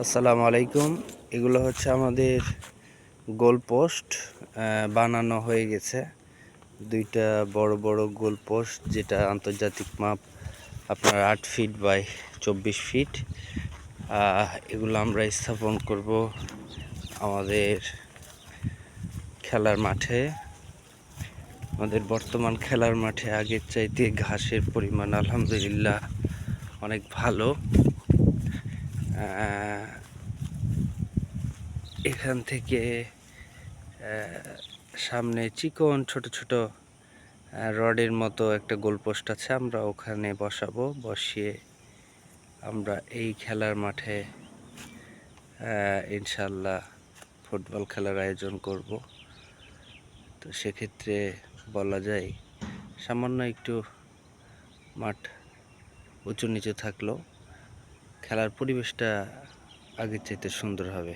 আসসালামু আলাইকুম। এগুলো হচ্ছে আমাদের গোল পোস্ট বানানো হয়ে গেছে। দুইটা বড় বড় গোল পোস্ট, যেটা আন্তর্জাতিক মাপ আপনার 8 ফিট বাই 24 ফিট। এগুলো আমরা স্থাপন করব আমাদের খেলার মাঠে। আমাদের বর্তমান খেলার মাঠে আগের চাইতে ঘাসের পরিমাণ আলহামদুলিল্লাহ অনেক ভালো। এখান থেকে সামনে চিকন ছোট ছোট রডের মতো একটা গোলপোস্ট আছে, আমরা ওখানে বসাবো। বসিয়ে আমরা এই খেলার মাঠে ইনশাল্লাহ ফুটবল খেলার আয়োজন করব। তো সেক্ষেত্রে বলা যায় সামান্য একটু মাঠ উঁচু নিচু থাকলেও খেলার পরিবেশটা আগের চাইতে সুন্দর হবে।